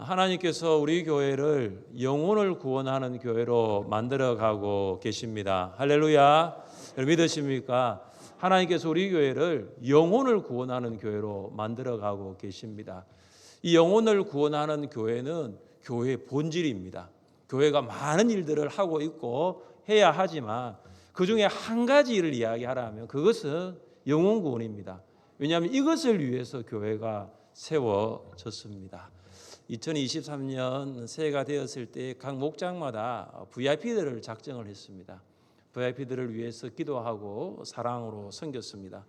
하나님께서 우리 교회를 영혼을 구원하는 교회로 만들어가고 계십니다. 할렐루야. 여러분 믿으십니까? 하나님께서 우리 교회를 영혼을 구원하는 교회로 만들어가고 계십니다. 이 영혼을 구원하는 교회는 교회의 본질입니다. 교회가 많은 일들을 하고 있고 해야 하지만 그 중에 한 가지 일을 이야기하라면 그것은 영혼 구원입니다. 왜냐하면 이것을 위해서 교회가 세워졌습니다. 2023년 새해가 되었을 때 각 목장마다 VIP들을 작정을 했습니다. VIP들을 위해서 기도하고 사랑으로 섬겼습니다.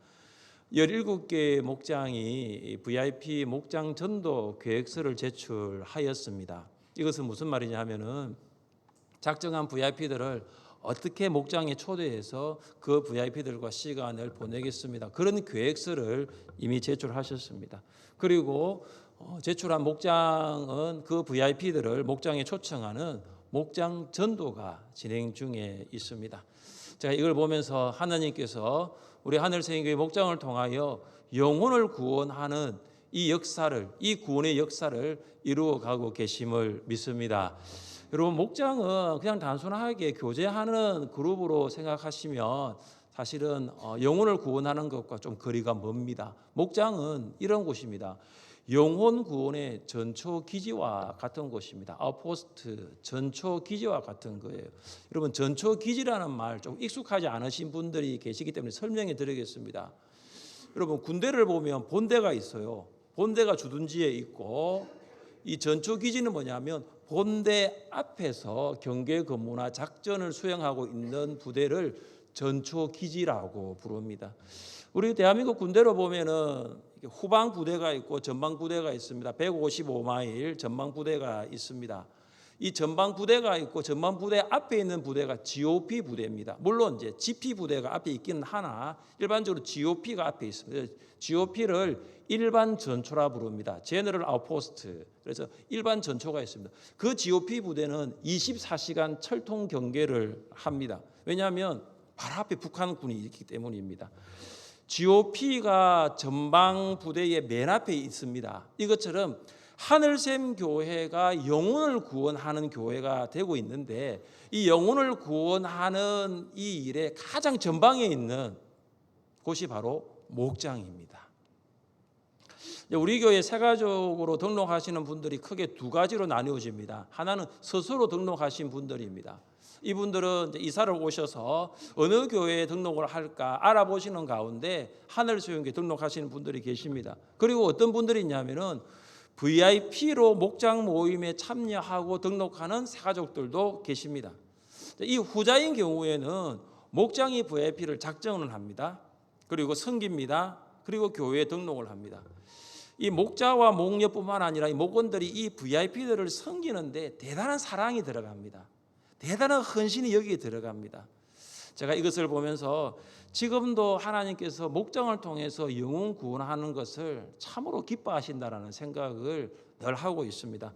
17개 목장이 VIP 목장 전도 계획서를 제출하였습니다. 이것은 무슨 말이냐 하면은 작정한 VIP들을 어떻게 목장에 초대해서 그 VIP들과 시간을 보내겠습니다. 그런 계획서를 이미 제출하셨습니다. 그리고 제출한 목장은 그 VIP들을 목장에 초청하는 목장 전도가 진행 중에 있습니다. 제가 이걸 보면서 하나님께서 우리 하늘생명교회 목장을 통하여 영혼을 구원하는 이 역사를, 이 구원의 역사를 이루어가고 계심을 믿습니다. 여러분 목장은 그냥 단순하게 교제하는 그룹으로 생각하시면 사실은 영혼을 구원하는 것과 좀 거리가 멉니다. 목장은 이런 곳입니다. 영혼 구원의 전초 기지와 같은 곳입니다. 아웃포스트, 전초 기지와 같은 거예요. 여러분 전초 기지라는 말 좀 익숙하지 않으신 분들이 계시기 때문에 설명해 드리겠습니다. 여러분 군대를 보면 본대가 있어요. 본대가 주둔지에 있고 이 전초 기지는 뭐냐면 본대 앞에서 경계 근무나 작전을 수행하고 있는 부대를 전초 기지라고 부릅니다. 우리 대한민국 군대로 보면은 후방 부대가 있고 전방 부대가 있습니다. 155마일 전방 부대가 있습니다. 이 전방 부대가 있고 전방 부대 앞에 있는 부대가 GOP 부대입니다. 물론 이제 GP 부대가 앞에 있기는 하나 일반적으로 GOP가 앞에 있습니다. GOP를 일반 전초라 부릅니다. 제너럴 아웃포스트. 그래서 일반 전초가 있습니다. 그 GOP 부대는 24시간 철통 경계를 합니다. 왜냐하면 바로 앞에 북한군이 있기 때문입니다. GOP가 전방 부대의 맨 앞에 있습니다. 이것처럼 하늘샘 교회가 영혼을 구원하는 교회가 되고 있는데 이 영혼을 구원하는 이 일의 가장 전방에 있는 곳이 바로 목장입니다. 우리 교회 새가족으로 등록하시는 분들이 크게 두 가지로 나뉘어집니다. 하나는 스스로 등록하신 분들입니다. 이분들은 이사를 오셔서 어느 교회에 등록을 할까 알아보시는 가운데 하늘수용교회 등록하시는 분들이 계십니다. 그리고 어떤 분들이 있냐면은 VIP로 목장 모임에 참여하고 등록하는 새가족들도 계십니다. 이 후자인 경우에는 목장이 VIP를 작정을 합니다. 그리고 섬깁니다. 그리고 교회에 등록을 합니다. 이 목자와 목녀뿐만 아니라 이 목원들이 이 VIP들을 섬기는데 대단한 사랑이 들어갑니다. 대단한 헌신이 여기에 들어갑니다. 제가 이것을 보면서 지금도 하나님께서 목장을 통해서 영혼 구원하는 것을 참으로 기뻐하신다라는 생각을 늘 하고 있습니다.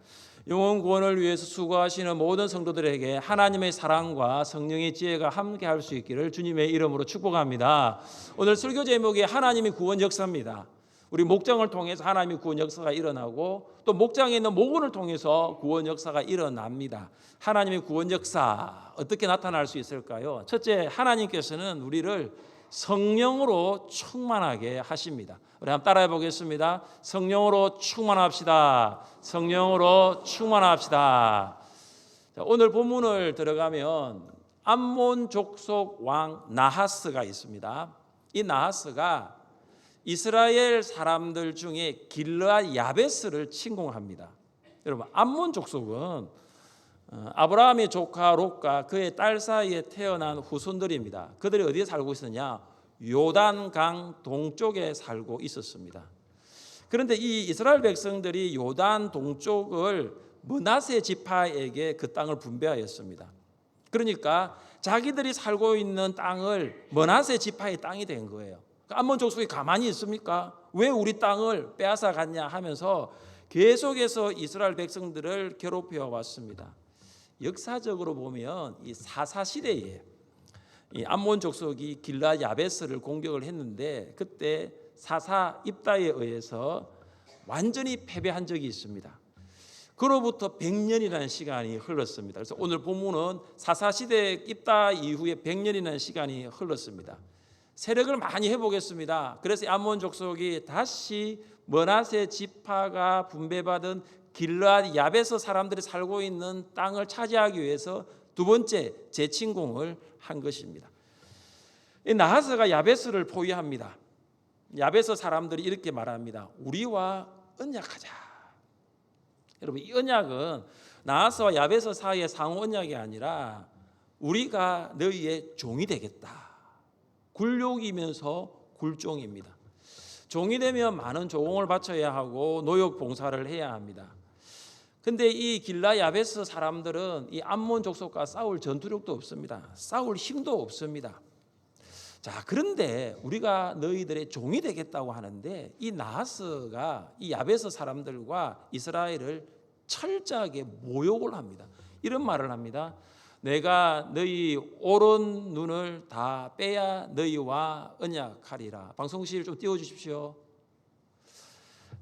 영혼 구원을 위해서 수고하시는 모든 성도들에게 하나님의 사랑과 성령의 지혜가 함께할 수 있기를 주님의 이름으로 축복합니다. 오늘 설교 제목이 하나님의 구원 역사입니다. 우리 목장을 통해서 하나님의 구원 역사가 일어나고 또 목장에 있는 목원을 통해서 구원 역사가 일어납니다. 하나님의 구원 역사 어떻게 나타날 수 있을까요? 첫째, 하나님께서는 우리를 성령으로 충만하게 하십니다. 우리 한번 따라해 보겠습니다. 성령으로 충만합시다. 성령으로 충만합시다. 자, 오늘 본문을 들어가면 암몬 족속 왕 나하스가 있습니다. 이 나하스가 이스라엘 사람들 중에 길르앗 야베스를 침공합니다. 여러분 암몬 족속은 아브라함의 조카 롯과 그의 딸 사이에 태어난 후손들입니다. 그들이 어디에 살고 있었냐? 요단강 동쪽에 살고 있었습니다. 그런데 이 이스라엘 백성들이 요단 동쪽을 므낫세 지파에게 그 땅을 분배하였습니다. 그러니까 자기들이 살고 있는 땅을 므낫세 지파의 땅이 된 거예요. 암몬 족속이 가만히 있습니까? 왜 우리 땅을 빼앗아 갔냐 하면서 계속해서 이스라엘 백성들을 괴롭혀 왔습니다. 역사적으로 보면 이 사사 시대에 이 암몬 족속이 길르앗 야베스를 공격을 했는데 그때 사사 입다에 의해서 완전히 패배한 적이 있습니다. 그로부터 100년이라는 시간이 흘렀습니다. 그래서 오늘 본문은 사사시대 입다 이후에 100년이라는 시간이 흘렀습니다. 세력을 많이 회복했습니다. 그래서 암몬 족속이 다시 므낫세 지파가 분배받은 길르앗 야베스 사람들이 살고 있는 땅을 차지하기 위해서 두 번째 재침공을 한 것입니다. 이 나하스가 야베스를 포위합니다. 야베스 사람들이 이렇게 말합니다. 우리와 언약하자. 여러분, 이 언약은 나하스와 야베스 사이의 상호 언약이 아니라 우리가 너희의 종이 되겠다. 굴욕이면서 굴종입니다. 종이 되면 많은 조공을 바쳐야 하고 노역 봉사를 해야 합니다. 근데 이 길라 야베스 사람들은 이 암몬 족속과 싸울 전투력도 없습니다. 싸울 힘도 없습니다. 자, 그런데 우리가 너희들의 종이 되겠다고 하는데 이 나하스가 이 야베스 사람들과 이스라엘을 철저하게 모욕을 합니다. 이런 말을 합니다. 내가 너희 오른 눈을 다 빼야 너희와 언약하리라. 방송실 좀 띄워주십시오.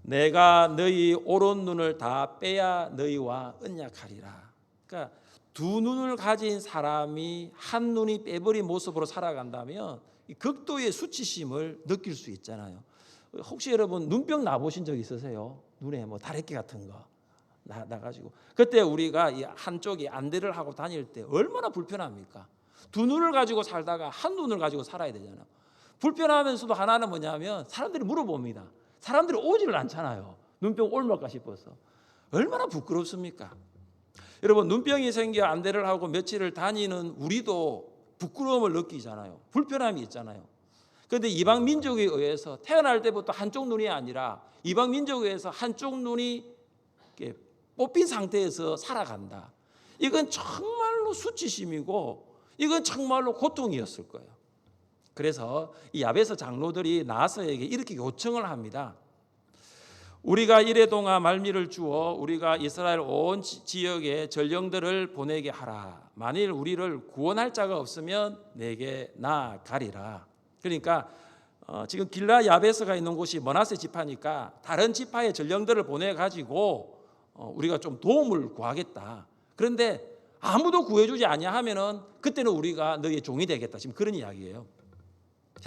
내가 너희 오른 눈을 다 빼야 너희와 언약하리라. 그러니까 두 눈을 가진 사람이 한 눈이 빼버린 모습으로 살아간다면 극도의 수치심을 느낄 수 있잖아요. 혹시 여러분 눈병 나보신 적 있으세요? 눈에 뭐 다래끼 같은 거 나가지고 그때 우리가 이 한쪽이 안대를 하고 다닐 때 얼마나 불편합니까? 두 눈을 가지고 살다가 한 눈을 가지고 살아야 되잖아요. 불편하면서도 하나는 뭐냐면 사람들이 물어봅니다. 사람들이 오지를 않잖아요. 눈병 옮을까 싶어서. 얼마나 부끄럽습니까? 여러분, 눈병이 생겨 안대를 하고 며칠을 다니는 우리도 부끄러움을 느끼잖아요. 불편함이 있잖아요. 그런데 이방 민족에 의해서 태어날 때부터 한쪽 눈이 아니라 이방 민족에 의해서 한쪽 눈이 뽑힌 상태에서 살아간다. 이건 정말로 수치심이고 이건 정말로 고통이었을 거예요. 그래서 이 야베스 장로들이 나하스에게 이렇게 요청을 합니다. 우리가 이래 동안 말미를 주어 우리가 이스라엘 온 지역에 전령들을 보내게 하라. 만일 우리를 구원할 자가 없으면 내게 나아가리라. 그러니까 지금 길라 야베스가 있는 곳이 므낫세 지파니까 다른 지파의 전령들을 보내가지고 우리가 좀 도움을 구하겠다. 그런데 아무도 구해주지 아니하면은 그때는 우리가 너희의 종이 되겠다. 지금 그런 이야기예요.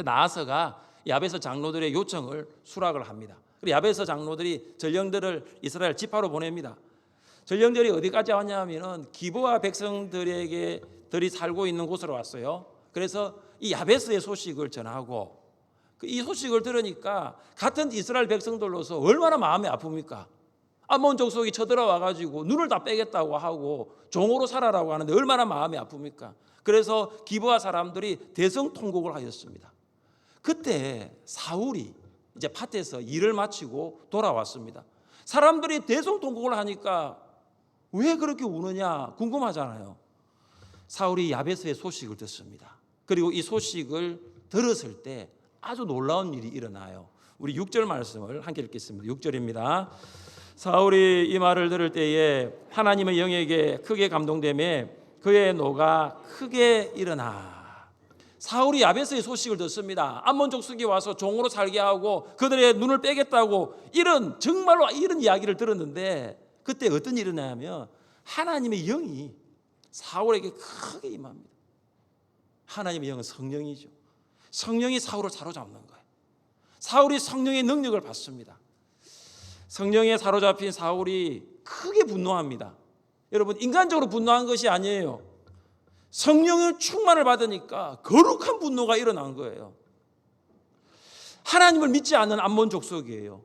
나하스가 야베스 장로들의 요청을 수락을 합니다. 그리고 야베스 장로들이 전령들을 이스라엘 지파로 보냅니다. 전령들이 어디까지 왔냐면은 기브아 백성들에게 들이 살고 있는 곳으로 왔어요. 그래서 이 야베스의 소식을 전하고 이 소식을 들으니까 같은 이스라엘 백성들로서 얼마나 마음이 아픕니까? 암몬 족속이 쳐들어와 가지고 눈을 다 빼겠다고 하고 종으로 살아라고 하는데 얼마나 마음이 아픕니까? 그래서 기브아 사람들이 대성통곡을 하였습니다. 그때 사울이 이제 밭에서 일을 마치고 돌아왔습니다. 사람들이 대성통곡을 하니까 왜 그렇게 우느냐 궁금하잖아요. 사울이 야베스의 소식을 듣습니다. 그리고 이 소식을 들었을 때 아주 놀라운 일이 일어나요. 우리 6절 말씀을 함께 읽겠습니다. 6절입니다. 사울이 이 말을 들을 때에 하나님의 영에게 크게 감동되매 그의 노가 크게 일어나. 사울이 야베스의 소식을 듣습니다. 암몬 족속이 와서 종으로 살게 하고 그들의 눈을 빼겠다고 정말로 이런 이야기를 들었는데 그때 어떤 일이 일어나냐면 하나님의 영이 사울에게 크게 임합니다. 하나님의 영은 성령이죠. 성령이 사울을 사로잡는 거예요. 사울이 성령의 능력을 받습니다. 성령에 사로잡힌 사울이 크게 분노합니다. 여러분, 인간적으로 분노한 것이 아니에요. 성령의 충만을 받으니까 거룩한 분노가 일어난 거예요. 하나님을 믿지 않는 암몬 족속이에요.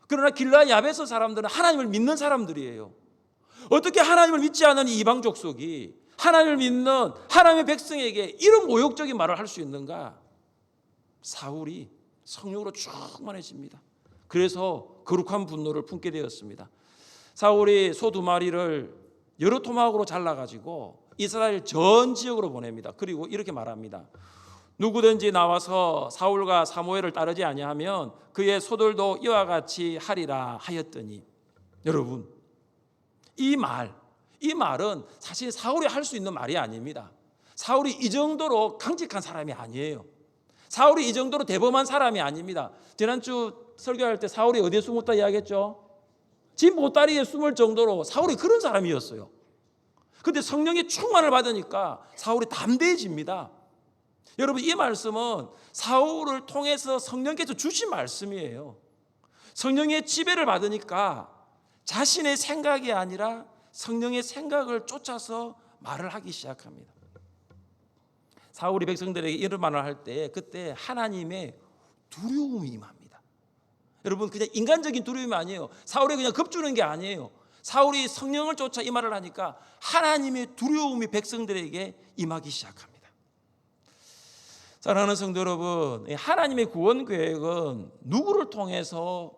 그러나 길라 야베스 사람들은 하나님을 믿는 사람들이에요. 어떻게 하나님을 믿지 않는 이방 족속이 하나님을 믿는 하나님의 백성에게 이런 모욕적인 말을 할 수 있는가? 사울이 성령으로 충만해집니다. 그래서 거룩한 분노를 품게 되었습니다. 사울이 소 2마리를 여러 토막으로 잘라가지고 이스라엘 전 지역으로 보냅니다. 그리고 이렇게 말합니다. 누구든지 나와서 사울과 사무엘을 따르지 아니하면 그의 소들도 이와 같이 하리라 하였더니, 여러분, 이 말은 사실 사울이 할 수 있는 말이 아닙니다. 사울이 이 정도로 강직한 사람이 아니에요. 사울이 이 정도로 대범한 사람이 아닙니다. 지난주 설교할 때 사울이 어디에 숨었다 이야기했죠? 집 보따리에 숨을 정도로 사울이 그런 사람이었어요. 그런데 성령의 충만을 받으니까 사울이 담대해집니다. 여러분, 이 말씀은 사울을 통해서 성령께서 주신 말씀이에요. 성령의 지배를 받으니까 자신의 생각이 아니라 성령의 생각을 쫓아서 말을 하기 시작합니다. 사울이 백성들에게 이런 말을 할 때 그때 하나님의 두려움이 임합니다. 여러분, 그냥 인간적인 두려움이 아니에요. 사울이 그냥 겁주는 게 아니에요. 사울이 성령을 쫓아 이 말을 하니까 하나님의 두려움이 백성들에게 임하기 시작합니다. 사랑하는 성도 여러분, 하나님의 구원 계획은 누구를 통해서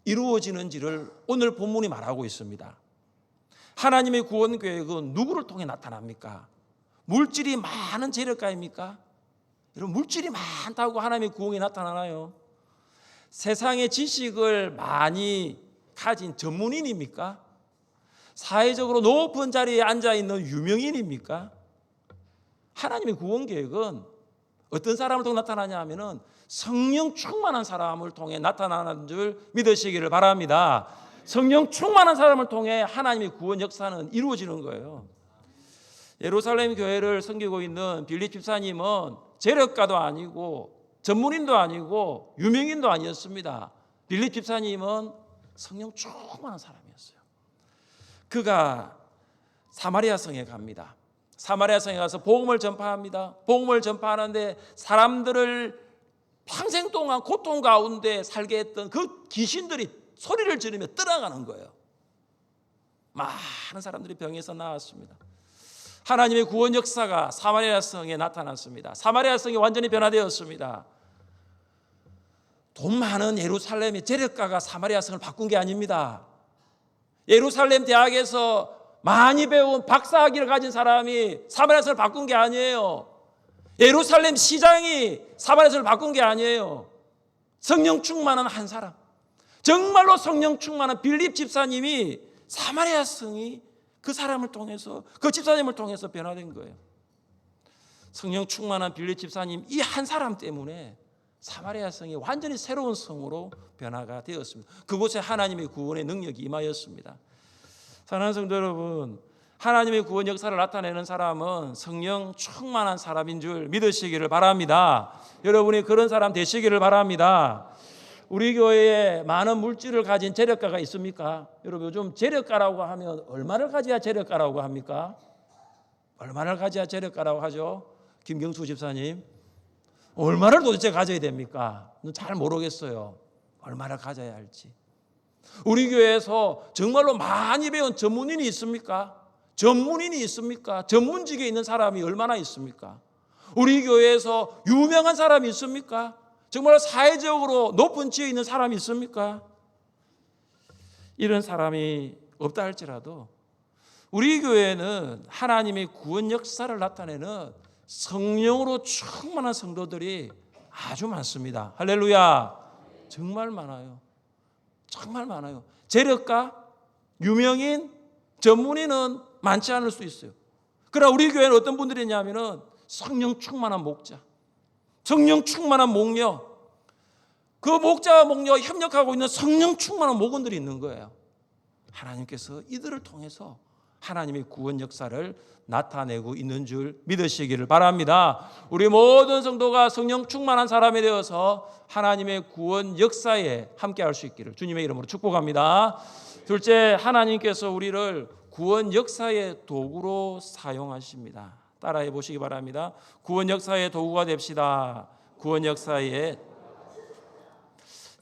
이루어지는지를 오늘 본문이 말하고 있습니다. 하나님의 구원 계획은 누구를 통해 나타납니까? 물질이 많은 재력가입니까? 여러분, 물질이 많다고 하나님의 구원이 나타나나요? 세상의 지식을 많이 가진 전문인입니까? 사회적으로 높은 자리에 앉아있는 유명인입니까? 하나님의 구원 계획은 어떤 사람을 통해 나타나냐 하면은 성령 충만한 사람을 통해 나타나는 줄 믿으시기를 바랍니다. 성령 충만한 사람을 통해 하나님의 구원 역사는 이루어지는 거예요. 예루살렘 교회를 섬기고 있는 빌립 집사님은 재력가도 아니고 전문인도 아니고 유명인도 아니었습니다. 빌립 집사님은 성령 충만한 사람이었어요. 그가 사마리아 성에 갑니다. 사마리아 성에 가서 복음을 전파합니다. 복음을 전파하는데 사람들을 평생 동안 고통 가운데 살게 했던 그 귀신들이 소리를 지르며 떠나가는 거예요. 많은 사람들이 병에서 나았습니다. 하나님의 구원 역사가 사마리아 성에 나타났습니다. 사마리아 성이 완전히 변화되었습니다. 돈 많은 예루살렘의 재력가가 사마리아 성을 바꾼 게 아닙니다. 예루살렘 대학에서 많이 배운 박사학위를 가진 사람이 사마리아 성을 바꾼 게 아니에요. 예루살렘 시장이 사마리아 성을 바꾼 게 아니에요. 성령 충만한 한 사람, 정말로 성령 충만한 빌립 집사님이 사마리아 성이 그 사람을 통해서, 그 집사님을 통해서 변화된 거예요. 성령 충만한 빌립 집사님 이 한 사람 때문에 사마리아 성이 완전히 새로운 성으로 변화가 되었습니다. 그곳에 하나님의 구원의 능력이 임하였습니다. 사랑하는 성도 여러분, 하나님의 구원 역사를 나타내는 사람은 성령 충만한 사람인 줄 믿으시기를 바랍니다. 여러분이 그런 사람 되시기를 바랍니다. 우리 교회에 많은 물질을 가진 재력가가 있습니까? 여러분, 요즘 재력가라고 하면 얼마를 가져야 재력가라고 합니까? 얼마를 가져야 재력가라고 하죠? 김경수 집사님, 얼마를 도대체 가져야 됩니까? 잘 모르겠어요. 얼마를 가져야 할지. 우리 교회에서 정말로 많이 배운 전문인이 있습니까? 전문인이 있습니까? 전문직에 있는 사람이 얼마나 있습니까? 우리 교회에서 유명한 사람이 있습니까? 정말 사회적으로 높은 지위에 있는 사람이 있습니까? 이런 사람이 없다 할지라도 우리 교회는 하나님의 구원 역사를 나타내는 성령으로 충만한 성도들이 아주 많습니다. 할렐루야. 정말 많아요. 정말 많아요. 재력가, 유명인, 전문인은 많지 않을 수 있어요. 그러나 우리 교회는 어떤 분들이 있냐면은 성령 충만한 목자, 성령 충만한 목녀, 그 목자와 목녀와 협력하고 있는 성령 충만한 목원들이 있는 거예요. 하나님께서 이들을 통해서 하나님의 구원 역사를 나타내고 있는 줄 믿으시기를 바랍니다. 우리 모든 성도가 성령 충만한 사람이 되어서 하나님의 구원 역사에 함께할 수 있기를 주님의 이름으로 축복합니다. 둘째, 하나님께서 우리를 구원 역사의 도구로 사용하십니다. 따라해 보시기 바랍니다. 구원 역사의 도구가 됩시다. 구원 역사의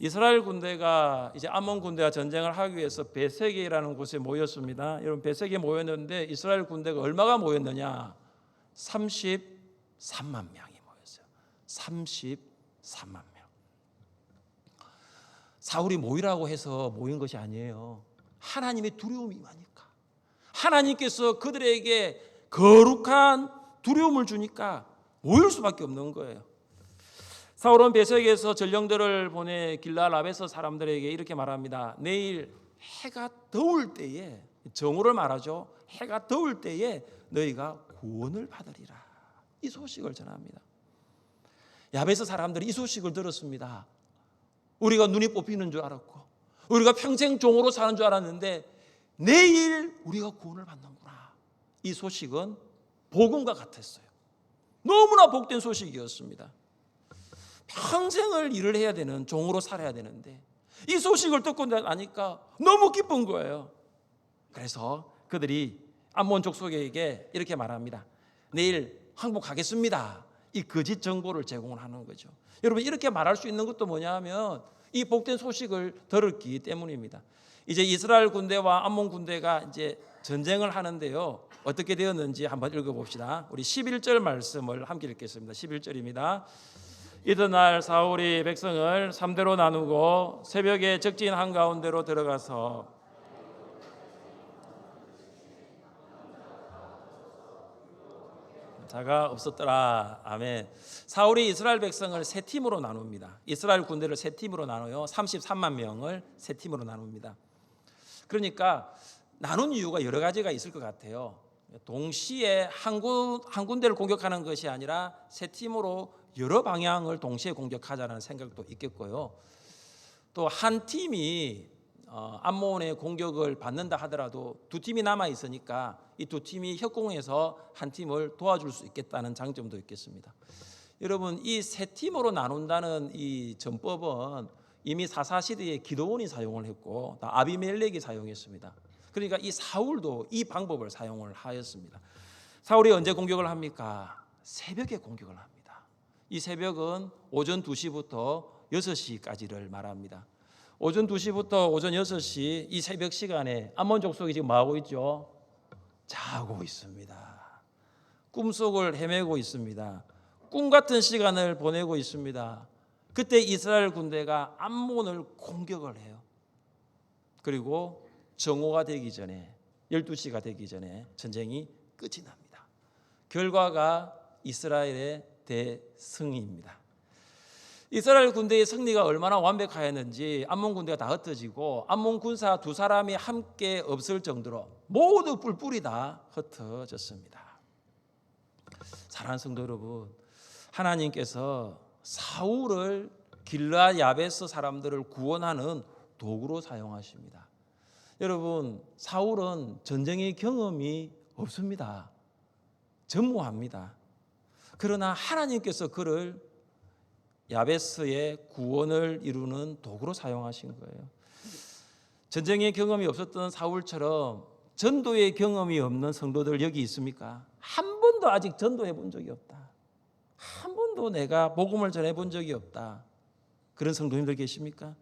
이스라엘 군대가 이제 암몬 군대와 전쟁을 하기 위해서 베세게라는 곳에 모였습니다. 여러분, 베세게에 모였는데 이스라엘 군대가 얼마가 모였느냐? 33만 명이 모였어요. 33만 명. 사울이 모이라고 해서 모인 것이 아니에요. 하나님의 두려움이 임하니까. 하나님께서 그들에게 거룩한 두려움을 주니까 모일 수밖에 없는 거예요. 사울은 베세게에서 전령들을 보내 길랄압에서 사람들에게 이렇게 말합니다. 내일 해가 더울 때에, 정오를 말하죠. 해가 더울 때에 너희가 구원을 받으리라. 이 소식을 전합니다. 야베스 사람들이 이 소식을 들었습니다. 우리가 눈이 뽑히는 줄 알았고 우리가 평생 종으로 사는 줄 알았는데 내일 우리가 구원을 받는구나. 이 소식은 복음과 같았어요. 너무나 복된 소식이었습니다. 평생을 일을 해야 되는 종으로 살아야 되는데 이 소식을 듣고 나니까 너무 기쁜 거예요. 그래서 그들이 암몬 족속에게 이렇게 말합니다. 내일 항복하겠습니다. 이 거짓 정보를 제공을 하는 거죠. 여러분, 이렇게 말할 수 있는 것도 뭐냐 하면 이 복된 소식을 들었기 때문입니다. 이제 이스라엘 군대와 암몬 군대가 이제 전쟁을 하는데요. 어떻게 되었는지 한번 읽어봅시다. 우리 11절 말씀을 함께 읽겠습니다. 11절입니다. 이튿날 사울이 백성을 3대로 나누고 새벽에 적진 한가운데로 들어가서 자가 없었더라. 아멘. 사울이 이스라엘 백성을 세 팀으로 나눕니다. 이스라엘 군대를 세 팀으로 나눠요. 33만 명을 세 팀으로 나눕니다. 그러니까 나눈 이유가 여러 가지가 있을 것 같아요. 동시에 한 군데를 공격하는 것이 아니라 세 팀으로 여러 방향을 동시에 공격하자는 생각도 있겠고요. 또 한 팀이 암몬의 공격을 받는다 하더라도 두 팀이 남아 있으니까 이 두 팀이 협공해서 한 팀을 도와줄 수 있겠다는 장점도 있겠습니다. 여러분, 이 세 팀으로 나눈다는 이 전법은 이미 사사 시대에 기드온이 사용을 했고 아비멜렉이 사용했습니다. 그러니까 이 사울도 이 방법을 사용을 하였습니다. 사울이 언제 공격을 합니까? 새벽에 공격을 합니다. 이 새벽은 오전 2시부터 6시까지를 말합니다. 오전 2시부터 오전 6시 이 새벽 시간에 암몬 족속이 지금 뭐하고 있죠? 자고 있습니다. 꿈속을 헤매고 있습니다. 꿈 같은 시간을 보내고 있습니다. 그때 이스라엘 군대가 암몬을 공격을 해요. 그리고 정오가 되기 전에 12시가 되기 전에 전쟁이 끝이 납니다. 결과가 이스라엘의 대승리입니다. 이스라엘 군대의 승리가 얼마나 완벽하였는지 암몬 군대가 다 흩어지고 암몬 군사 두 사람이 함께 없을 정도로 모두 뿔뿔이 다 흩어졌습니다. 사랑하는 성도 여러분, 하나님께서 사울을 길르앗 야베스 사람들을 구원하는 도구로 사용하십니다. 여러분, 사울은 전쟁의 경험이 없습니다. 전무합니다. 그러나 하나님께서 그를 야베스의 구원을 이루는 도구로 사용하신 거예요. 전쟁의 경험이 없었던 사울처럼 전도의 경험이 없는 성도들 여기 있습니까? 한 번도 아직 전도해 본 적이 없다. 한 번도 내가 복음을 전해 본 적이 없다. 그런 성도님들 계십니까?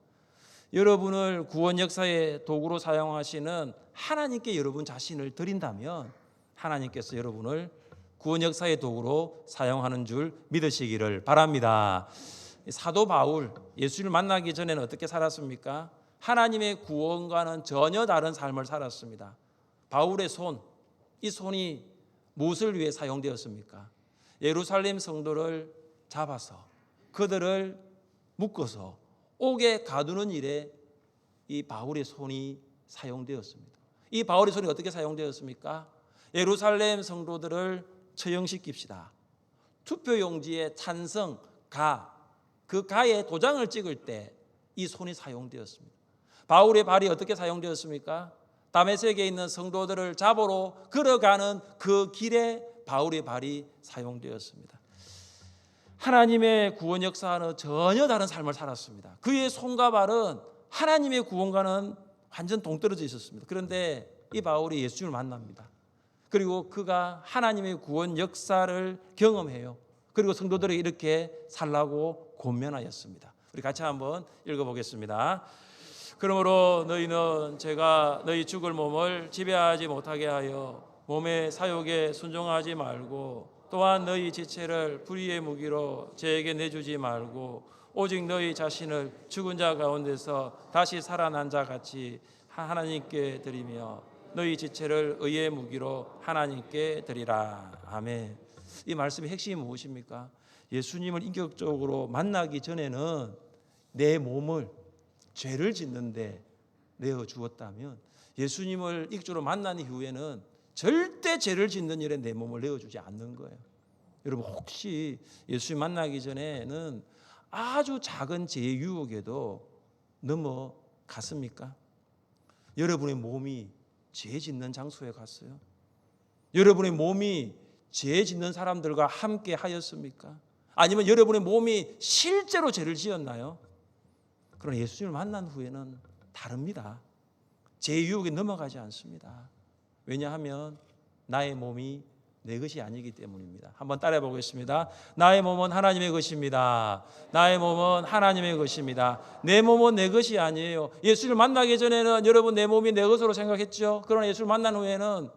여러분을 구원 역사의 도구로 사용하시는 하나님께 여러분 자신을 드린다면 하나님께서 여러분을 구원 역사의 도구로 사용하는 줄 믿으시기를 바랍니다. 사도 바울, 예수를 만나기 전에는 어떻게 살았습니까? 하나님의 구원과는 전혀 다른 삶을 살았습니다. 바울의 손, 이 손이 무엇을 위해 사용되었습니까? 예루살렘 성도를 잡아서 그들을 묶어서 옥에 가두는 일에 이 바울의 손이 사용되었습니다. 이 바울의 손이 어떻게 사용되었습니까? 예루살렘 성도들을 처형시킵시다. 투표용지에 찬성, 그 가에 도장을 찍을 때 이 손이 사용되었습니다. 바울의 발이 어떻게 사용되었습니까? 다메섹에 있는 성도들을 잡으러 걸어가는 그 길에 바울의 발이 사용되었습니다. 하나님의 구원 역사와는 전혀 다른 삶을 살았습니다. 그의 손과 발은 하나님의 구원과는 완전 동떨어져 있었습니다. 그런데 이 바울이 예수님을 만납니다. 그리고 그가 하나님의 구원 역사를 경험해요. 그리고 성도들에게 이렇게 살라고 권면하였습니다. 우리 같이 한번 읽어보겠습니다. 그러므로 너희는 제가 너희 죽을 몸을 지배하지 못하게 하여 몸의 사욕에 순종하지 말고 또한 너희 지체를 불의의 무기로 저에게 내주지 말고 오직 너희 자신을 죽은 자 가운데서 다시 살아난 자 같이 하나님께 드리며 너희 지체를 의의 무기로 하나님께 드리라. 아멘. 이 말씀의 핵심이 무엇입니까? 예수님을 인격적으로 만나기 전에는 내 몸을 죄를 짓는데 내어 주었다면 예수님을 인격적으로 만난 이후에는 절대 죄를 짓는 일에 내 몸을 내어주지 않는 거예요. 여러분, 혹시 예수님 만나기 전에는 아주 작은 죄의 유혹에도 넘어 갔습니까? 여러분의 몸이 죄 짓는 장소에 갔어요? 여러분의 몸이 죄 짓는 사람들과 함께 하였습니까? 아니면 여러분의 몸이 실제로 죄를 지었나요? 그러나 예수님을 만난 후에는 다릅니다. 죄 유혹에 넘어가지 않습니다. 왜냐하면 나의 몸이 내 것이 아니기 때문입니다. 한번 따라해 보겠습니다. 나의 몸은 하나님의 것입니다. 나의 몸은 하나님의 것입니다. 내 몸은 내 것이 아니에요. 예수를 만나기 전에는 여러분 내 몸이 내 것으로 생각했죠. 그러나 예수를 만난 후에는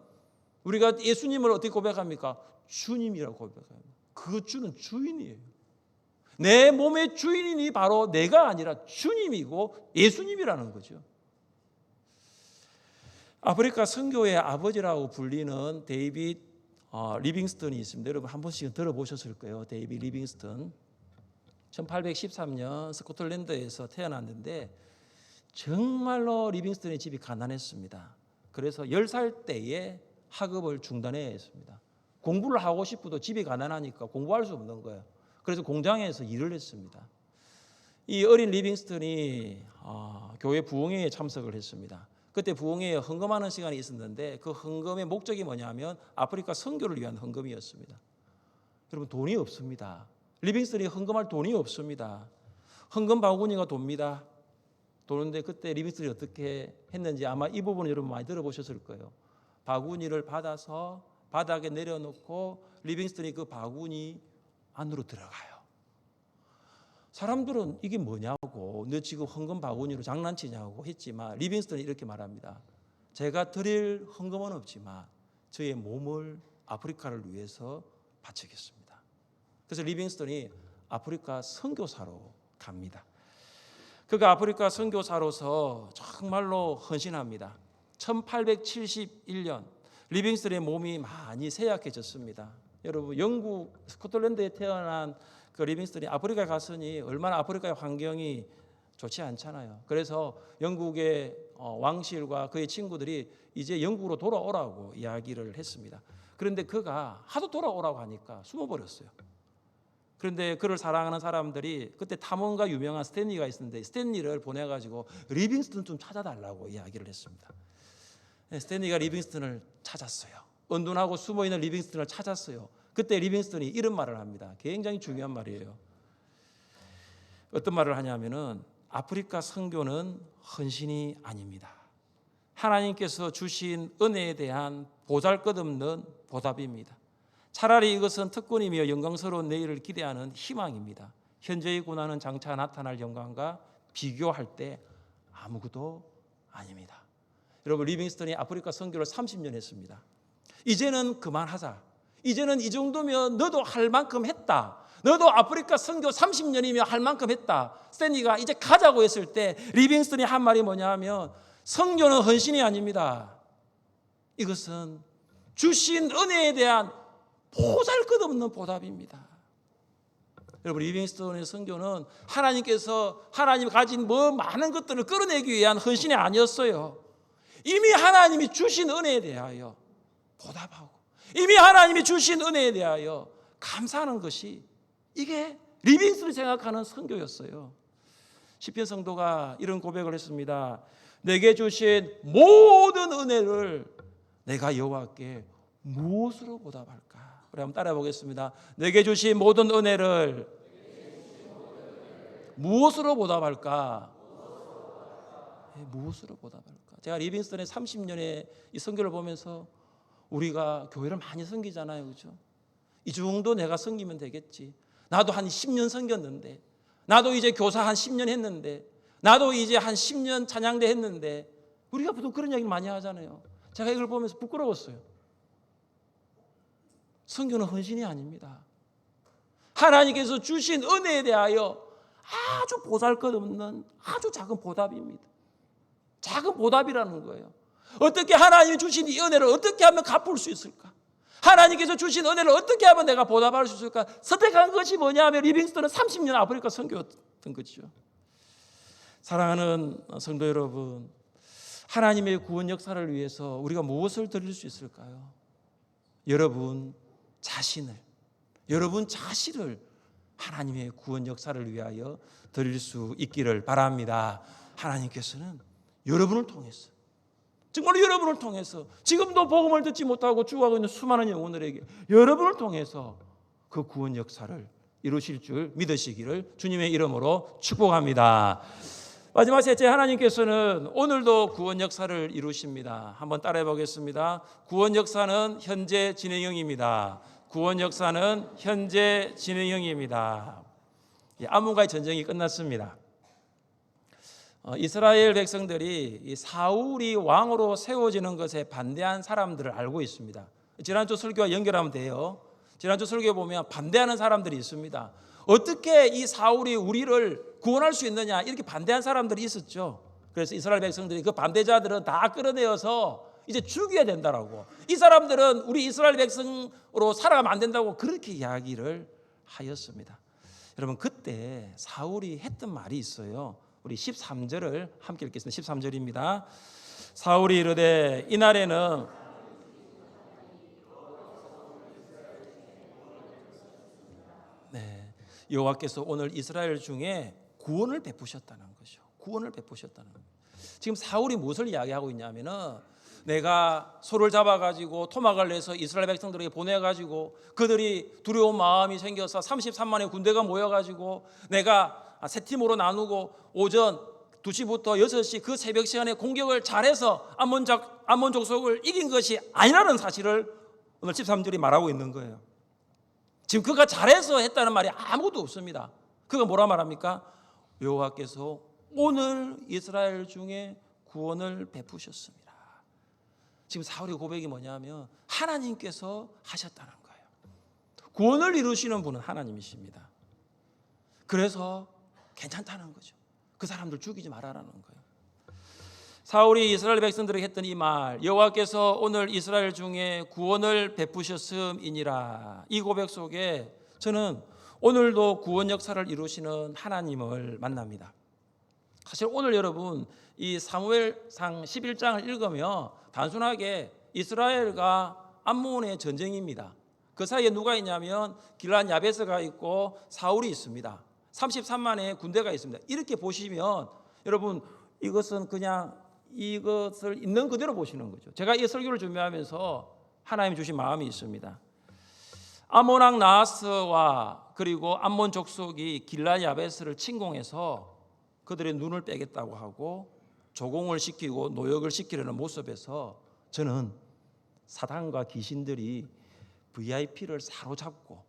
우리가 예수님을 어떻게 고백합니까? 주님이라고 고백합니다. 그 주는 주인이에요. 내 몸의 주인이 바로 내가 아니라 주님이고 예수님이라는 거죠. 아프리카 선교의 아버지라고 불리는 데이빗 리빙스턴이 있습니다. 여러분 한 번씩 들어보셨을 거예요. 데이빗 리빙스턴 1813년 스코틀랜드에서 태어났는데 정말로 리빙스턴의 집이 가난했습니다. 그래서 10살 때에 학업을 중단해야 했습니다. 공부를 하고 싶어도 집이 가난하니까 공부할 수 없는 거예요. 그래서 공장에서 일을 했습니다. 이 어린 리빙스턴이 교회 부흥회에 참석을 했습니다. 그때 부흥회에 헌금하는 시간이 있었는데 그 헌금의 목적이 뭐냐면 아프리카 선교를 위한 헌금이었습니다. 여러분 돈이 없습니다. 리빙스턴이 헌금할 돈이 없습니다. 헌금 바구니가 돕니다. 도는데 그때 리빙스턴이 어떻게 했는지 아마 이 부분을 여러분 많이 들어보셨을 거예요. 바구니를 받아서 바닥에 내려놓고 리빙스턴이 그 바구니 안으로 들어가요. 사람들은 이게 뭐냐고 너 지금 헌금 바구니로 장난치냐고 했지만 리빙스턴이 이렇게 말합니다. 제가 드릴 헌금은 없지만 저의 몸을 아프리카를 위해서 바치겠습니다. 그래서 리빙스턴이 아프리카 선교사로 갑니다. 그가 아프리카 선교사로서 정말로 헌신합니다. 1871년 리빙스턴의 몸이 많이 쇠약해졌습니다. 여러분 영국 스코틀랜드에 태어난 그 리빙스턴이 아프리카에 갔으니 얼마나 아프리카의 환경이 좋지 않잖아요. 그래서 영국의 왕실과 그의 친구들이 이제 영국으로 돌아오라고 이야기를 했습니다. 그런데 그가 하도 돌아오라고 하니까 숨어버렸어요. 그런데 그를 사랑하는 사람들이 그때 탐험가 유명한 스탠리가 있었는데 스탠리를 보내가지고 리빙스턴 좀 찾아달라고 이야기를 했습니다. 스탠리가 리빙스턴을 찾았어요. 은둔하고 숨어있는 리빙스턴을 찾았어요. 그때 리빙스턴이 이런 말을 합니다. 굉장히 중요한 말이에요. 어떤 말을 하냐면은 아프리카 선교는 헌신이 아닙니다. 하나님께서 주신 은혜에 대한 보잘것없는 보답입니다. 차라리 이것은 특권이며 영광스러운 내일을 기대하는 희망입니다. 현재의 고난은 장차 나타날 영광과 비교할 때 아무것도 아닙니다. 여러분 리빙스턴이 아프리카 선교를 30년 했습니다. 이제는 그만하자. 이제는 이 정도면 너도 할 만큼 했다. 너도 아프리카 선교 30년이면 할 만큼 했다. 스탠리가 이제 가자고 했을 때 리빙스턴이 한 말이 뭐냐 하면 선교는 헌신이 아닙니다. 이것은 주신 은혜에 대한 보잘것없는 보답입니다. 여러분 리빙스턴의 선교는 하나님께서 하나님이 가진 많은 것들을 끌어내기 위한 헌신이 아니었어요. 이미 하나님이 주신 은혜에 대하여 보답하고 이미 하나님이 주신 은혜에 대하여 감사하는 것이 이게 리빙스턴이 생각하는 선교였어요. 시편 성도가 이런 고백을 했습니다. 내게 주신 모든 은혜를 내가 여호와께 무엇으로 보답할까? 우리 한번 따라해 보겠습니다. 내게 주신 모든 은혜를 무엇으로 보답할까? 무엇으로 보답할까? 제가 리빙스턴의 30년의 이 선교를 보면서 우리가 교회를 많이 섬기잖아요. 그렇죠? 이 정도 내가 섬기면 되겠지. 나도 한 10년 섬겼는데 나도 이제 교사 한 10년 했는데 나도 이제 한 10년 찬양대 했는데 우리가 보통 그런 이야기를 많이 하잖아요. 제가 이걸 보면서 부끄러웠어요. 선교는 헌신이 아닙니다. 하나님께서 주신 은혜에 대하여 아주 보잘것없는 아주 작은 보답입니다. 작은 보답이라는 거예요. 어떻게 하나님이 주신 이 은혜를 어떻게 하면 갚을 수 있을까? 하나님께서 주신 은혜를 어떻게 하면 내가 보답할 수 있을까? 선택한 것이 뭐냐면 리빙스턴은 30년 아프리카 선교였던 거죠. 사랑하는 성도 여러분, 하나님의 구원 역사를 위해서 우리가 무엇을 드릴 수 있을까요? 여러분 자신을 하나님의 구원 역사를 위하여 드릴 수 있기를 바랍니다. 하나님께서는 여러분을 통해서, 정말 여러분을 통해서, 지금도 복음을 듣지 못하고 죽어가고 있는 수많은 영혼들에게 여러분을 통해서 그 구원 역사를 이루실 줄 믿으시기를 주님의 이름으로 축복합니다. 마지막 셋째, 하나님께서는 오늘도 구원 역사를 이루십니다. 한번 따라해 보겠습니다. 구원 역사는 현재 진행형입니다. 구원 역사는 현재 진행형입니다. 아몬과의 전쟁이 끝났습니다. 이스라엘 백성들이 이 사울이 왕으로 세워지는 것에 반대한 사람들을 알고 있습니다. 지난주 설교와 연결하면 돼요. 지난주 설교에 보면 반대하는 사람들이 있습니다. 어떻게 이 사울이 우리를 구원할 수 있느냐, 이렇게 반대한 사람들이 있었죠. 그래서 이스라엘 백성들이 그 반대자들은 다 끌어내어서 이제 죽여야 된다라고, 이 사람들은 우리 이스라엘 백성으로 살아가면 안 된다고 그렇게 이야기를 하였습니다. 여러분, 그때 사울이 했던 말이 있어요. 우리 13절을 함께 읽겠습니다. 13절입니다. 사울이 이르되 이날에는 여호와께서 오늘 이스라엘 중에 구원을 베푸셨다는 거죠. 구원을 베푸셨다는 거예요. 지금 사울이 무엇을 이야기하고 있냐면은, 내가 소를 잡아가지고 토막을 내서 이스라엘 백성들에게 보내가지고 그들이 두려운 마음이 생겨서 33만의 군대가 모여가지고 내가 세 팀으로 나누고 오전 2시부터 6시 그 새벽 시간에 공격을 잘해서 암몬 족속을 이긴 것이 아니라는 사실을 오늘 13절이 말하고 있는 거예요. 지금 그가 잘해서 했다는 말이 아무것도 없습니다. 그가 뭐라 말합니까? 여호와께서 오늘 이스라엘 중에 구원을 베푸셨습니다. 지금 사울의 고백이 뭐냐면 하나님께서 하셨다는 거예요. 구원을 이루시는 분은 하나님이십니다. 그래서 괜찮다는 거죠. 그 사람들 죽이지 말아라는 거예요. 사울이 이스라엘 백성들에게 했던 이 말, 여호와께서 오늘 이스라엘 중에 구원을 베푸셨음이니라, 이 고백 속에 저는 오늘도 구원 역사를 이루시는 하나님을 만납니다. 사실 오늘 여러분 이 사무엘상 11장을 읽으면 단순하게 이스라엘과 암몬의 전쟁입니다. 그 사이에 누가 있냐면 길란 야베스가 있고 사울이 있습니다. 33만의 군대가 있습니다. 이렇게 보시면 여러분 이것은 그냥 이것을 있는 그대로 보시는 거죠. 제가 이 설교를 준비하면서 하나님 주신 마음이 있습니다. 아몬 왕 나하스와 그리고 암몬 족속이 길란 야베스를 침공해서 그들의 눈을 빼겠다고 하고 조공을 시키고 노역을 시키려는 모습에서 저는 사단과 귀신들이 VIP를 사로잡고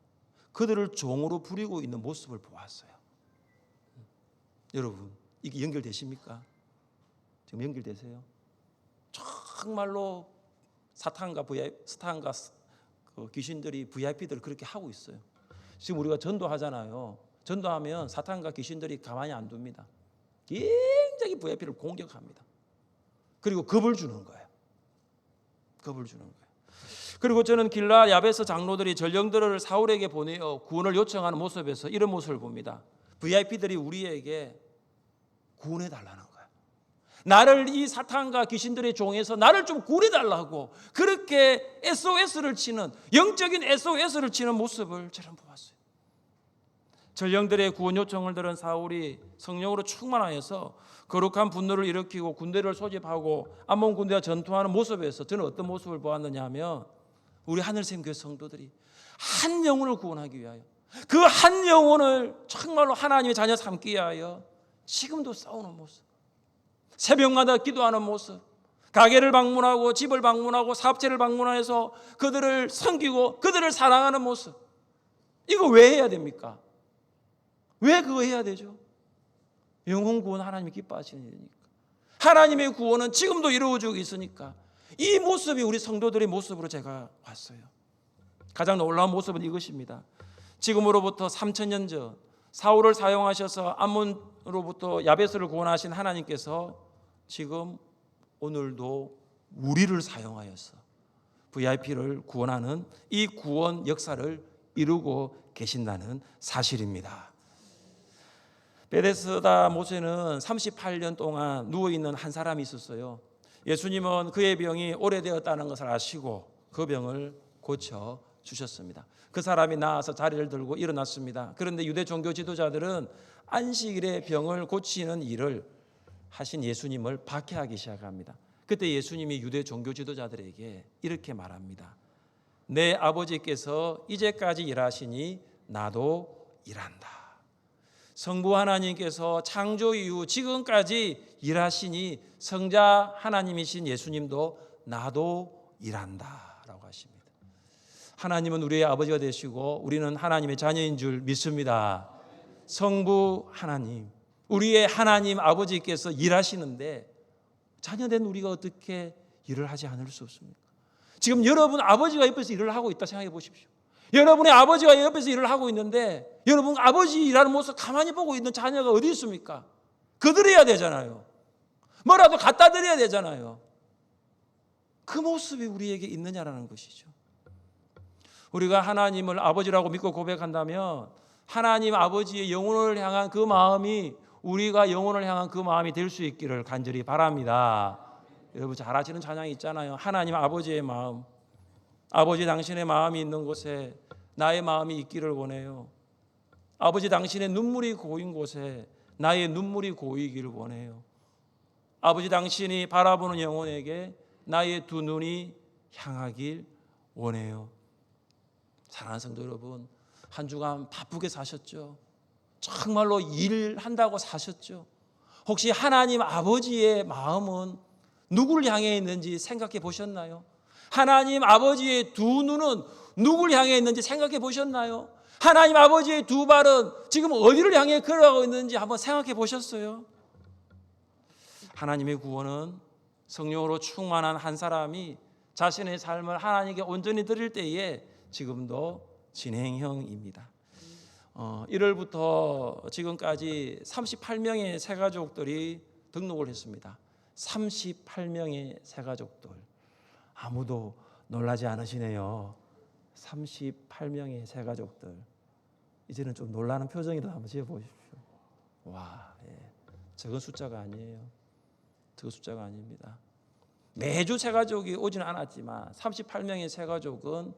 그들을 종으로 부리고 있는 모습을 보았어요. 여러분, 이게 연결되십니까? 지금 연결되세요? 정말로 사탄과 그 귀신들이 VIP들을 그렇게 하고 있어요. 지금 우리가 전도하잖아요. 전도하면 사탄과 귀신들이 가만히 안 둡니다. 굉장히 VIP를 공격합니다. 그리고 겁을 주는 거예요. 겁을 주는 거예요. 그리고 저는 길라 야베스 장로들이 전령들을 사울에게 보내어 구원을 요청하는 모습에서 이런 모습을 봅니다. VIP들이 우리에게 구원해 달라는 거예요. 나를 이 사탄과 귀신들의 종에서 나를 좀 구원해 달라고 그렇게 SOS를 치는, 영적인 SOS를 치는 모습을 저는 보았어요. 전령들의 구원 요청을 들은 사울이 성령으로 충만하여서 거룩한 분노를 일으키고 군대를 소집하고 암몬 군대와 전투하는 모습에서 저는 어떤 모습을 보았느냐 하면, 우리 하늘샘 교회 성도들이 한 영혼을 구원하기 위하여, 그 한 영혼을 정말로 하나님의 자녀 삼기 위하여 지금도 싸우는 모습, 새벽마다 기도하는 모습, 가게를 방문하고 집을 방문하고 사업체를 방문해서 그들을 섬기고 그들을 사랑하는 모습, 이거 왜 해야 됩니까? 왜 그거 해야 되죠? 영혼 구원 하나님이 기뻐하시는 일이니까. 하나님의 구원은 지금도 이루어지고 있으니까 이 모습이 우리 성도들의 모습으로 제가 봤어요. 가장 놀라운 모습은 이것입니다. 지금으로부터 3000년 전 사울을 사용하셔서 암몬으로부터 야베스를 구원하신 하나님께서 지금 오늘도 우리를 사용하여서 VIP를 구원하는 이 구원 역사를 이루고 계신다는 사실입니다. 베데스다 못에는 38년 동안 누워있는 한 사람이 있었어요. 예수님은 그의 병이 오래되었다는 것을 아시고 그 병을 고쳐주셨습니다. 그 사람이 나와서 자리를 들고 일어났습니다. 그런데 유대 종교 지도자들은 안식일에 병을 고치는 일을 하신 예수님을 박해하기 시작합니다. 그때 예수님이 유대 종교 지도자들에게 이렇게 말합니다. 내 아버지께서 이제까지 일하시니 나도 일한다. 성부 하나님께서 창조 이후 지금까지 일하시니 성자 하나님이신 예수님도 나도 일한다 라고 하십니다. 하나님은 우리의 아버지가 되시고 우리는 하나님의 자녀인 줄 믿습니다. 성부 하나님, 우리의 하나님 아버지께서 일하시는데 자녀된 우리가 어떻게 일을 하지 않을 수 없습니까? 지금 여러분 아버지가 옆에서 일을 하고 있다 생각해 보십시오. 여러분의 아버지가 옆에서 일을 하고 있는데 여러분 아버지 일하는 모습 가만히 보고 있는 자녀가 어디 있습니까? 거들어야 되잖아요. 뭐라도 갖다 드려야 되잖아요. 그 모습이 우리에게 있느냐라는 것이죠. 우리가 하나님을 아버지라고 믿고 고백한다면 하나님 아버지의 영혼을 향한 그 마음이 우리가 영혼을 향한 그 마음이 될 수 있기를 간절히 바랍니다. 여러분 잘 아시는 찬양이 있잖아요. 하나님 아버지의 마음, 아버지 당신의 마음이 있는 곳에 나의 마음이 있기를 원해요. 아버지 당신의 눈물이 고인 곳에 나의 눈물이 고이기를 원해요. 아버지 당신이 바라보는 영혼에게 나의 두 눈이 향하길 원해요. 사랑하는 성도 여러분, 한 주간 바쁘게 사셨죠? 정말로 일한다고 사셨죠? 혹시 하나님 아버지의 마음은 누구를 향해 있는지 생각해 보셨나요? 하나님 아버지의 두 눈은 누구를 향해 있는지 생각해 보셨나요? 하나님 아버지의 두 발은 지금 어디를 향해 걸어가고 있는지 한번 생각해 보셨어요? 하나님의 구원은 성령으로 충만한 한 사람이 자신의 삶을 하나님께 온전히 드릴 때에 지금도 진행형입니다. 1월부터 지금까지 38명의 새가족들이 등록을 했습니다. 38명의 새가족들. 아무도 놀라지 않으시네요. 38명의 새가족들. 이제는 좀 놀라는 표정이라도 한번 지어보십시오. 와, 적은 숫자가 아니에요. 적은 숫자가 아닙니다. 매주 새가족이 오지는 않았지만 38명의 새가족은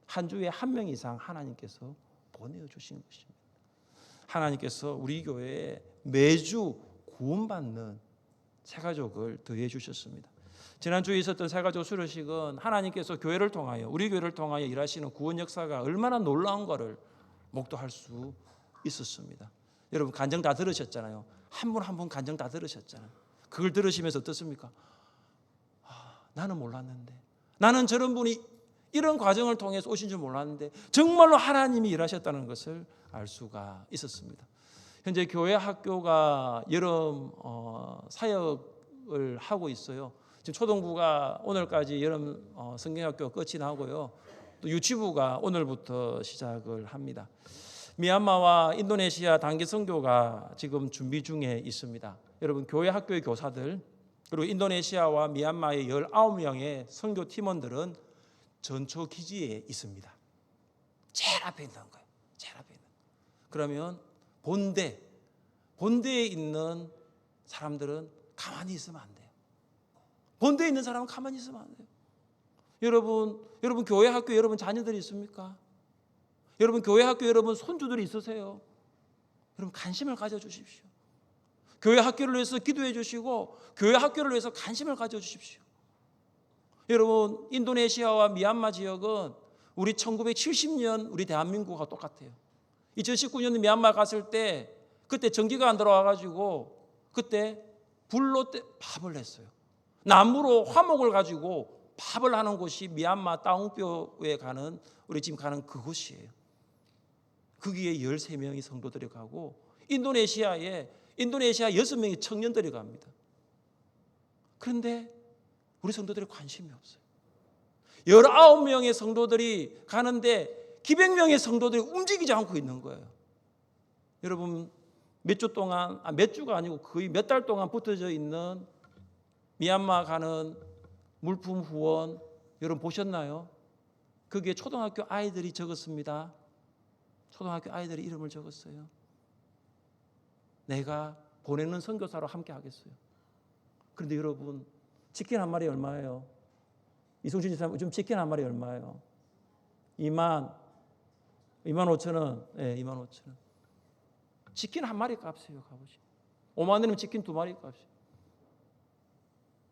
한 주에 한 명 이상 하나님께서 보내주신 것입니다. 하나님께서 우리 교회에 매주 구원받는 새가족을 더해 주셨습니다. 지난주에 있었던 새가족 수료식은 하나님께서 교회를 통하여 우리 교회를 통하여 일하시는 구원 역사가 얼마나 놀라운 것을 목도할 수 있었습니다. 여러분 간증 다 들으셨잖아요. 한 분 한 분 간증 다 들으셨잖아요. 그걸 들으시면서 어떻습니까? 나는 몰랐는데, 나는 저런 분이 이런 과정을 통해서 오신 줄 몰랐는데 정말로 하나님이 일하셨다는 것을 알 수가 있었습니다. 현재 교회 학교가 여름 사역을 하고 있어요. 지금 초등부가 오늘까지 여름 성경학교 끝이 나고요. 또 유치부가 오늘부터 시작을 합니다. 미얀마와 인도네시아 단기 선교가 지금 준비 중에 있습니다. 여러분 교회 학교의 교사들 그리고 인도네시아와 미얀마의 19명의 선교 팀원들은 전초 기지에 있습니다. 제일 앞에 있는 거예요. 제일 앞에 있는. 그러면 본대에 있는 사람들은 가만히 있으면 안 돼요. 본대에 있는 사람은 가만히 있으면 안 돼요. 여러분 교회 학교에 여러분 자녀들이 있습니까? 여러분 교회 학교에 여러분 손주들이 있으세요? 여러분 관심을 가져주십시오. 교회 학교를 위해서 기도해 주시고 교회 학교를 위해서 관심을 가져주십시오. 여러분 인도네시아와 미얀마 지역은 우리 1970년 우리 대한민국과 똑같아요. 2019년 미얀마 갔을 때 그때 전기가 안 들어와가지고 그때 불로 밥을 했어요. 나무로 화목을 가지고 밥을 하는 곳이 미얀마 다웅뼈에 가는 우리 지금 가는 그곳이에요. 거기에 13명의 성도들이 가고 인도네시아 6명의 청년들이 갑니다. 그런데 우리 성도들이 관심이 없어요. 19명의 성도들이 가는데 기백 명의 성도들이 움직이지 않고 있는 거예요. 여러분 몇 주 동안 몇 주가 아니고 거의 몇 달 동안 붙어져 있는 미얀마 가는 물품 후원 여러분 보셨나요? 거기에 초등학교 아이들이 적었습니다. 초등학교 아이들이 이름을 적었어요. 내가 보내는 선교사로 함께 하겠어요. 그런데 여러분 치킨 한 마리 얼마예요? 이승준 지사님 요즘 치킨 한 마리 얼마예요? 2만 5천 원. 네, 2만 5천 원. 치킨 한 마리 값이에요. 가보시죠. 5만 원이면 치킨 두 마리 값이에요.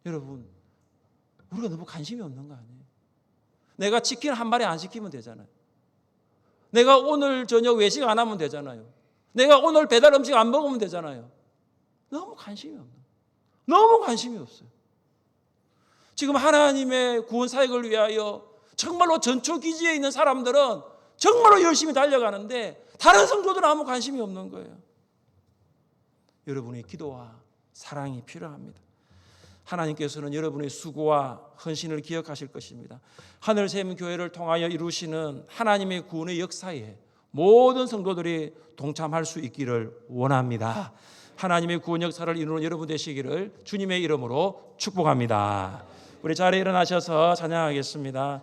여러분, 우리가 너무 관심이 없는 거 아니에요? 내가 치킨 한 마리 안 시키면 되잖아요. 내가 오늘 저녁 외식 안 하면 되잖아요. 내가 오늘 배달 음식 안 먹으면 되잖아요. 너무 관심이 없는 거예요. 너무 관심이 없어요. 지금 하나님의 구원 사역을 위하여 정말로 전초기지에 있는 사람들은 정말로 열심히 달려가는데 다른 성도들은 아무 관심이 없는 거예요. 여러분의 기도와 사랑이 필요합니다. 하나님께서는 여러분의 수고와 헌신을 기억하실 것입니다. 하늘샘 교회를 통하여 이루시는 하나님의 구원의 역사에 모든 성도들이 동참할 수 있기를 원합니다. 하나님의 구원 역사를 이루는 여러분 되시기를 주님의 이름으로 축복합니다. 우리 자리에 일어나셔서 찬양하겠습니다.